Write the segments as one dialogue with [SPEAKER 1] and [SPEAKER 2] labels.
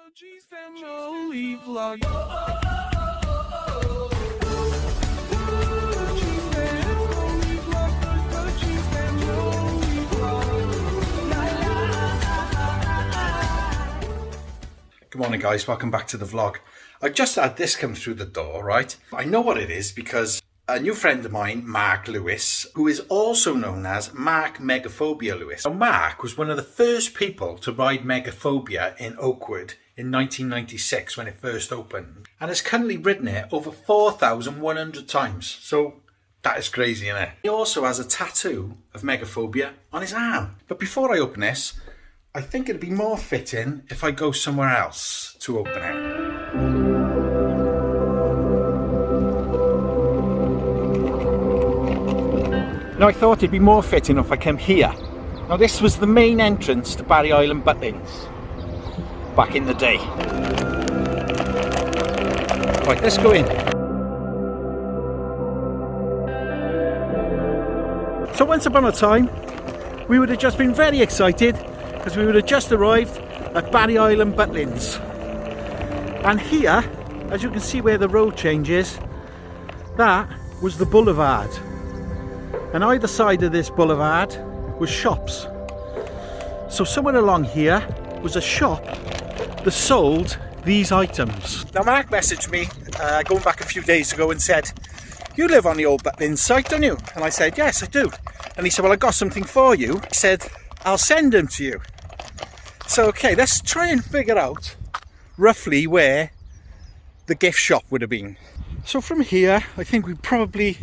[SPEAKER 1] Family vlog.
[SPEAKER 2] Good morning guys, welcome back to the vlog. I just had this come through the door, right? I know what it is because a new friend of mine, Mark Lewis, who is also known as Mark Megaphobia Lewis. Now, Mark was one of the first people to ride Megaphobia in Oakwood in 1996 when it first opened, and has currently ridden it over 4,100 times. So that is crazy, isn't it? He also has a tattoo of Megaphobia on his arm. But before I open this, I think it'd be more fitting if I go somewhere else to open it. Now I thought it'd be more fitting if I came here. Now this was the main entrance to Barry Island Butlins back in the day. Right, let's go in. So once upon a time, we would have just been very excited because we would have just arrived at Barry Island Butlins. And here, as you can see where the road changes, that was the boulevard. And either side of this boulevard was shops. So somewhere along here was a shop that sold these items. Now Mark messaged me going back a few days ago and said, "You live on the old Butlins site, don't you?" And I said, "Yes, I do." And he said, "Well, I got something for you." He said, "I'll send them to you." So okay, let's try and figure out roughly where the gift shop would have been. So from here, I think we probably,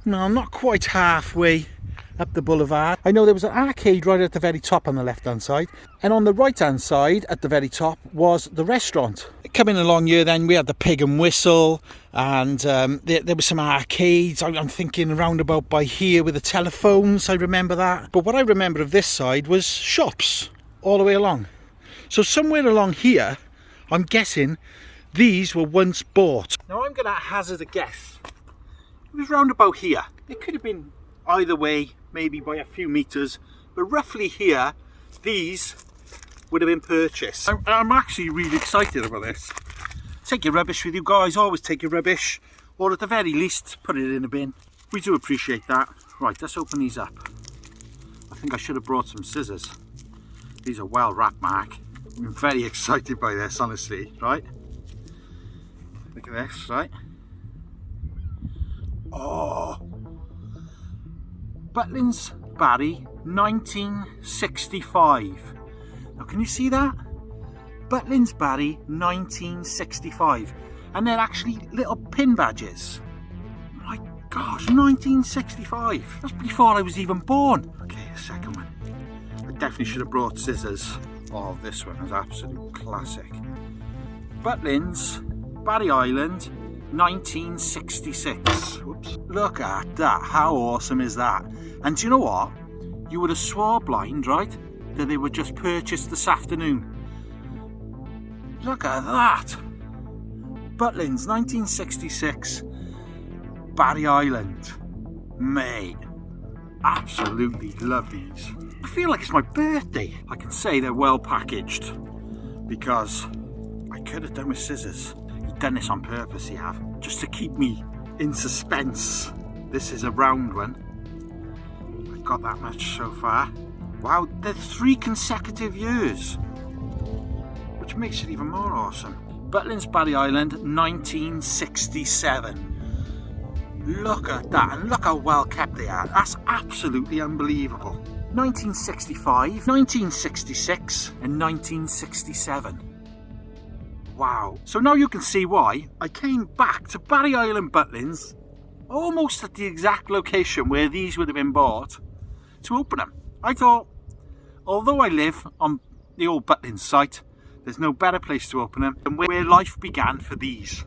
[SPEAKER 2] no, I'm not quite halfway up the boulevard. I know there was an arcade right at the very top on the left hand side, and on the right hand side at the very top was the restaurant. Coming along here then we had the Pig and Whistle, and there were some arcades. I'm thinking roundabout by here with the telephones, I remember that. But what I remember of this side was shops all the way along. So somewhere along here, I'm guessing these were once bought. Now I'm going to hazard a guess. It was round about here. It could have been either way, maybe by a few meters, but roughly here, these would have been purchased. I'm actually really excited about this. Take your rubbish with you guys, always take your rubbish, or at the very least, put it in a bin. We do appreciate that. Right, let's open these up. I think I should have brought some scissors. These are well wrapped, Mark. I'm very excited by this, honestly, right? Look at this, right? Oh, Butlins Barry 1965. Now can you see that? Butlins Barry 1965, and they're actually little pin badges. My gosh, 1965. That's before I was even born. Okay, the second one. I definitely should have brought scissors. Oh, this one is absolute classic. Butlins Barry Island 1966. Whoops. Look at that, how awesome is that? And do you know what? You would have swore blind, right, that they were just purchased this afternoon. Look at that. Butlins 1966 Barry Island. Mate, absolutely love these. I feel like it's my birthday. I can say they're well packaged because I could have done with scissors. Done this on purpose, you have, just to keep me in suspense. This is a round one. I've got that much so far. Wow, they're 3 consecutive years, which makes it even more awesome. Butlins Barry Island 1967. Look at that, and look how well kept they are. That's absolutely unbelievable. 1965, 1966 and 1967. Wow. So now you can see why I came back to Barry Island Butlins, almost at the exact location where these would have been bought, to open them. I thought, although I live on the old Butlins site, there's no better place to open them than where life began for these.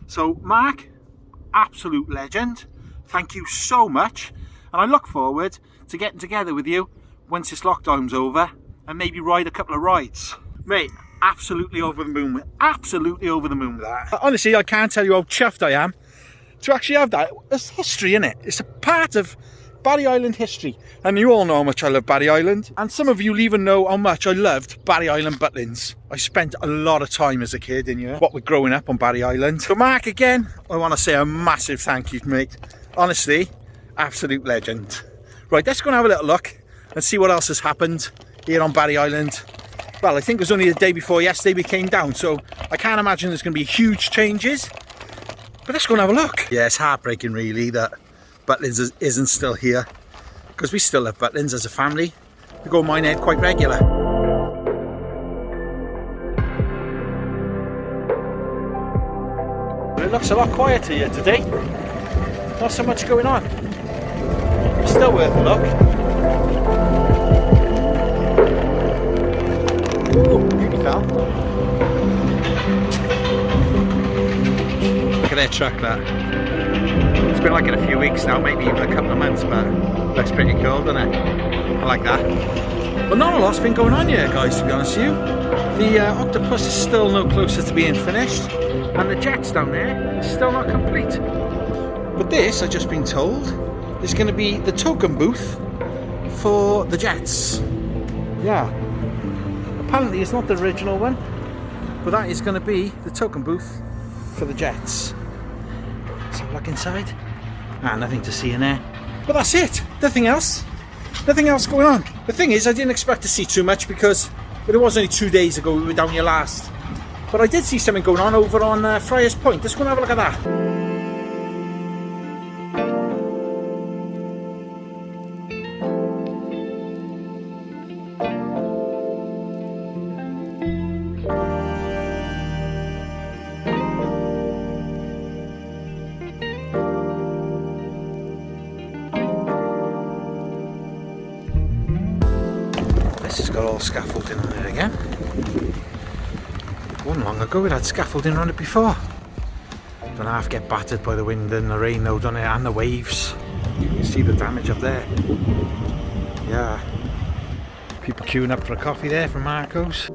[SPEAKER 2] So Mark, absolute legend. Thank you so much. And I look forward to getting together with you once this lockdown's over and maybe ride a couple of rides. Mate, absolutely over the moon with that. Honestly, I can't tell you how chuffed I am to actually have that. There's history in it. It's a part of Barry Island history. And you all know how much I love Barry Island. And some of you even know how much I loved Barry Island Butlins. I spent a lot of time as a kid in here, what with growing up on Barry Island. So Mark, again, I want to say a massive thank you, mate. Honestly, absolute legend. Right, let's go and have a little look and see what else has happened here on Barry Island. Well, I think it was only the day before yesterday we came down, so I can't imagine there's going to be huge changes. But let's go and have a look. Yeah, it's heartbreaking really that Butlins isn't still here, because we still love Butlins as a family. We go Minehead quite regular. But it looks a lot quieter here today. Not so much going on. Still worth a look. Ooh, beauty fell. Look at that truck, that. It's been like in a few weeks now, maybe even a couple of months, but looks pretty cool, doesn't it? I like that. But not a lot's been going on here, guys, to be honest with you. The octopus is still no closer to being finished, and the jets down there is still not complete. But this, I've just been told, is going to be the token booth for the jets. Yeah. Apparently it's not the original one, but that is going to be the token booth for the jets. Let's have a look inside. Ah, nothing to see in there. But that's it. Nothing else. Nothing else going on. The thing is, I didn't expect to see too much because it was only 2 days ago we were down here last. But I did see something going on over on Friars Point. Let's go and have a look at that. This has got all scaffolding on it again. One long ago it had scaffolding on it before. Don't half get battered by the wind and the rain though, don't it? And the waves. You can see the damage up there. Yeah. People queuing up for a coffee there from Marco's.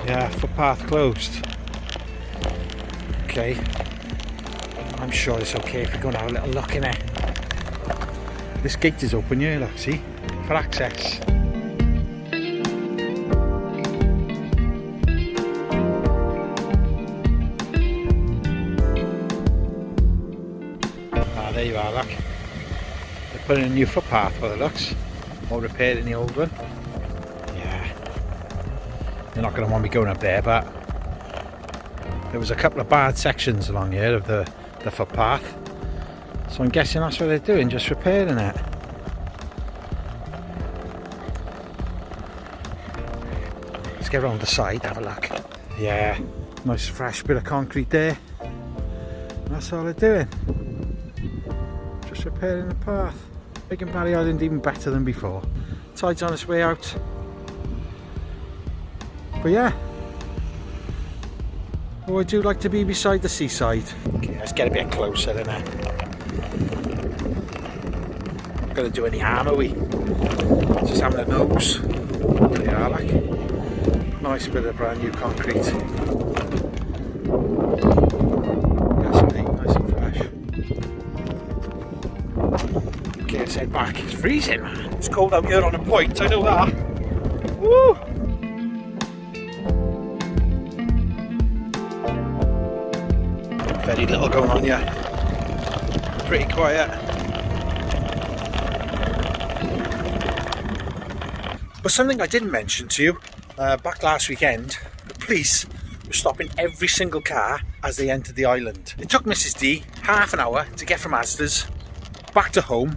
[SPEAKER 2] Yeah, footpath closed. Okay. I'm sure it's okay if we go and have a little look in there. This gate is open here, look, see? For access. Ah, there you are, look. They're putting in a new footpath for the looks. Or repairing the old one. You're not going to want me going up there, but there was a couple of bad sections along here of the footpath, so I'm guessing that's what they're doing, just repairing it. Let's get around the side, have a look. Yeah, nice fresh bit of concrete there. That's all they're doing, just repairing the path, making Barry Island even better than before. Tide's on its way out. But yeah, oh, I do like to be beside the seaside. Okay, let's get a bit closer than that. Not going to do any harm, are we? Just having a nose. There you are, like. Nice bit of brand new concrete. Yes, mate, nice and fresh. Okay, let's head back. It's freezing, man. It's cold out here on the point, I know that. Woo! Very little going on here, pretty quiet. But something I didn't mention to you, back last weekend, the police were stopping every single car as they entered the island. It took Mrs D half an hour to get from Asda's back to home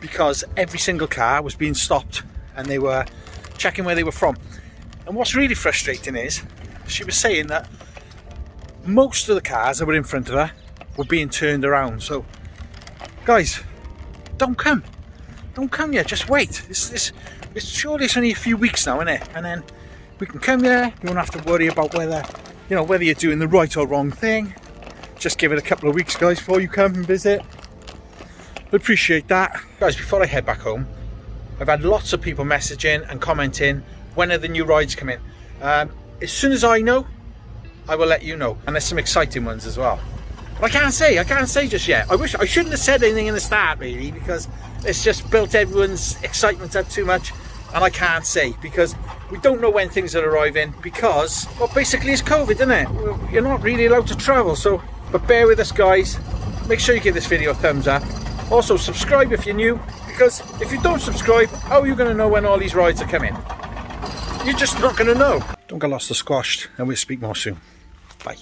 [SPEAKER 2] because every single car was being stopped and they were checking where they were from. And what's really frustrating is, she was saying that most of the cars that were in front of her were being turned around. So guys, don't come. don't come here, just wait. It's surely it's only a few weeks now, isn't it? And then we can come here, you won't have to worry about whether, you know, whether you're doing the right or wrong thing. Just give it a couple of weeks, guys, before you come and visit. I appreciate that. Guys, before I head back home, I've had lots of people messaging and commenting, when are the new rides coming? As soon as I know, I will let you know. And there's some exciting ones as well. But I can't say just yet. I shouldn't have said anything in the start, really, because it's just built everyone's excitement up too much. And I can't say, because we don't know when things are arriving, because, well, basically it's COVID, isn't it? You're not really allowed to travel, so, but bear with us, guys. Make sure you give this video a thumbs up. Also, subscribe if you're new, because if you don't subscribe, how are you going to know when all these rides are coming? You're just not going to know. Don't get lost or squashed, and we'll speak more soon. Bye.